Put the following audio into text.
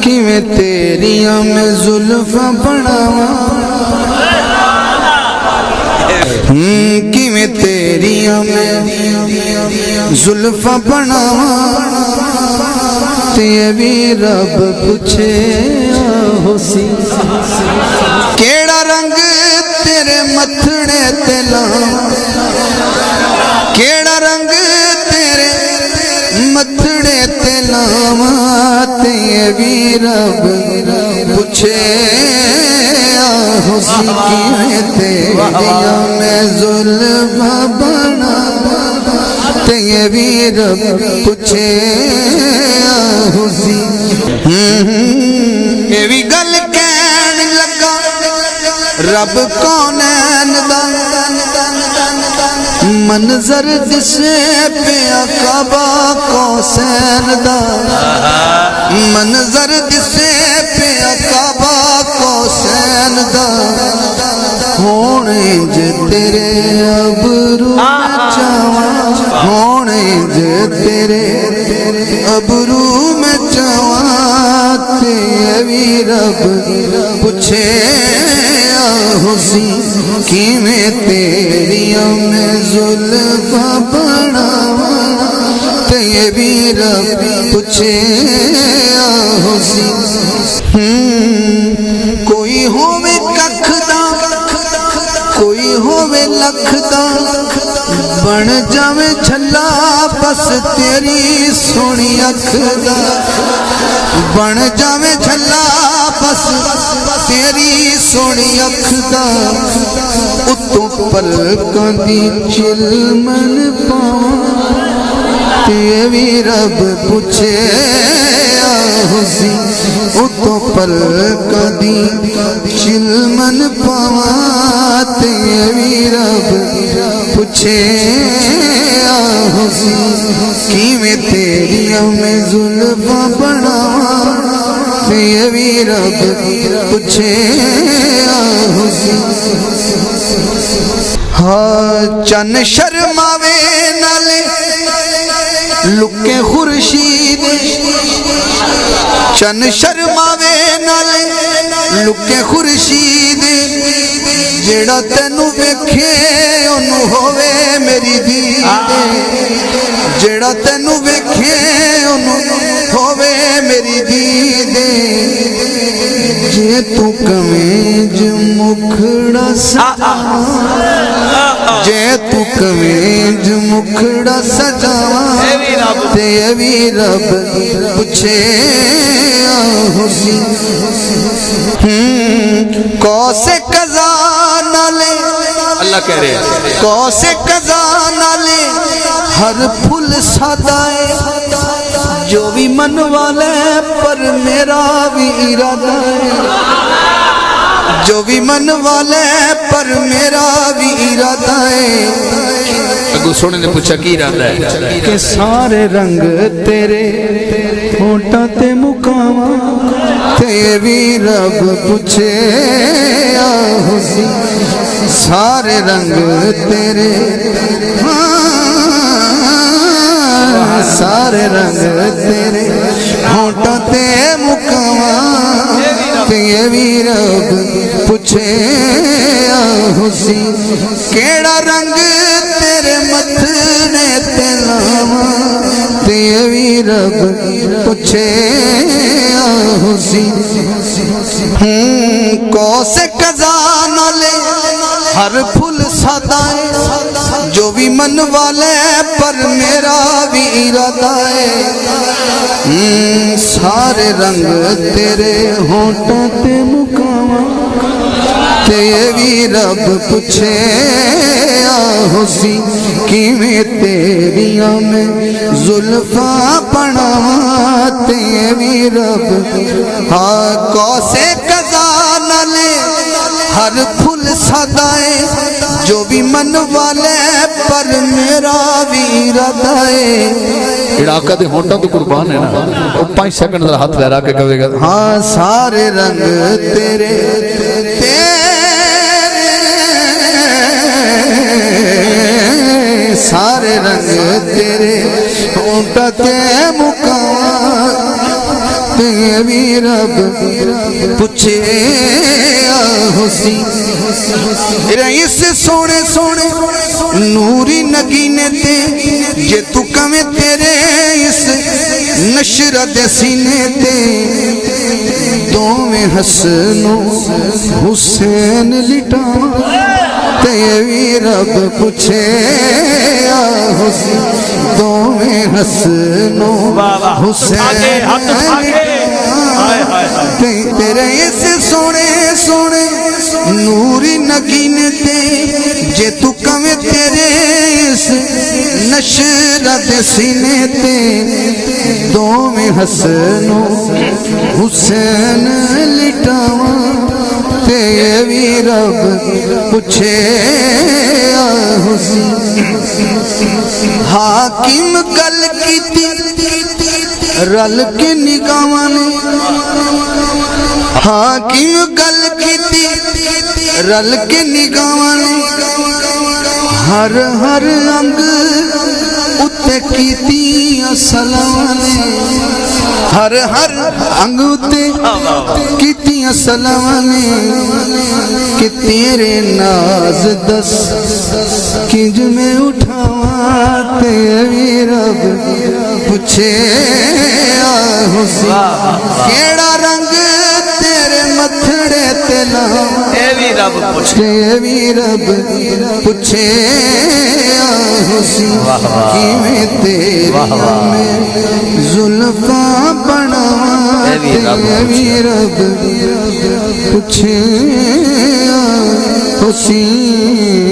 کیویں تیریاں میں زلفاں بناواں کیویں تیریاں میں زلفاں بناواں تے بھی رب پوچھے ہوسی کیڑا رنگ تیرے متھڑے تے لاواں کیڑا رنگ تیرے متھڑے تے لاواں تے بھی رب پوچھے ہوسی کیویں تیریاں میں زلفاں بناواں تے بھی رب پوچھے ہوسی یہ بھی گل کہن لگا رب کونین دا منظر دسے پیا کعبہ قوسین دا منظر دسے پیا کعبہ قوسین دا ہونے جے تیرے ابرو میں چاواں ہونے جے تیرے ابرو میں چاواں تے بھی رب پوچھے ہوسی کیویں تیریاں میں زلفاں بناواں تے بھی رب پوچھے ہوسی کوئی ہووے ککھ دا کوئی ہووے لکھ دا بن جاویں جھلا بس تیری سونی اکھ دا بن جاویں جھلا بس تیری سونی اکھ دا اتوں پلکاں دی چلمن پاواں تے بھی رب پوچھے ہوسی اتوں پلکاں دی چلمن پاواں تے بھی رب پوچھے ہوسی کیویں تیریاں میں زلفاں بناواں تے بھی رب پوچھے ہوسی ہاں چن شرماوے نالے لکے خورشید چن شرماوے نالے لکے خورشید جیڑا تینوں ویکھے انہوں ہووے میری دید جیڑا تینوں ویکھے انہوں ہووے میری دید جے تو کمیج مکھڑا سجاواں جے تو کمیج مکھڑا سجاواں تے بھی رب پوچھے ہوسی کوسے قضا نالے اللہ کہہ رہے ہیں کوسے قضا نالے ہر پھول سادائے جو بھی من والے پر میرا بھی ارادہ ہے جو بھی من والے پر میرا بھی ارادہ ہے اگو سونے نے پوچھا کی ارادہ ہے کہ سارے رنگ تیرے ہونٹاں تے مکاواں تے بھی رب پوچھے ہوسی سارے رنگ تیرے سارے رنگ تیرے ہونٹاں تے مکاواں تے بھی رب پوچھے ہوسی کیڑا رنگ تیرے متھڑے تے لاواں تے بھی رب پوچھے ہوسی کوسے قضا نالے ہر پھول سادائے جو بھی من والے پر میرا بھی ارادہ ہے سارے رنگ تیرے ہونٹاں تے مکاواں تے بھی رب پوچھے ہوسی کیویں تیریاں میں زلفاں بناواں تے بھی رب ہاں کوسے قضا نالے ہر پھول سادائے جو بھی من والے پر میرا بھی ارادہ ہے ایڈا آقا دے ہونٹاں تو قربان ہے نا وہ 5 سیکنڈ در ہاتھ لہرا کے کہے گا ہاں سارے رنگ تیرے سارے رنگ تیرے ٹکے مقام تے بھی رب پوچھے حسین رئیس سونے سونے نوری نگینے تے جے تو کمیں تیرے اس نشرت سینے تے دو میں حسن و حسین لٹا تے بھی رب پوچھے حسین دو میں حسن و حسین تیرے اس سونے سونے نوری نگین تے جے تو کمیں تیرے اس نشرت سینے تے دو میں حسن و حسین لٹاواں تے بھی رب پوچھے حسین حاکم گل کیتی رل کے نگاواں نے حاکم گل کیتی رل کے نگاواں نے ہر ہر انگ اتے کیتی سلام نے ہر ہر انگ اتے کیتی سلام نے کہ تیرے ناز دس کنج میں اٹھاواں تے بھی رب پوچھے حسین کیڑا رنگ تیرے متھڑے تے لاواں اے بھی رب پوچھے تے بھی رب پوچھے حسین کیویں تیری میں زلفاں بناواں تے بھی رب پوچھے حسین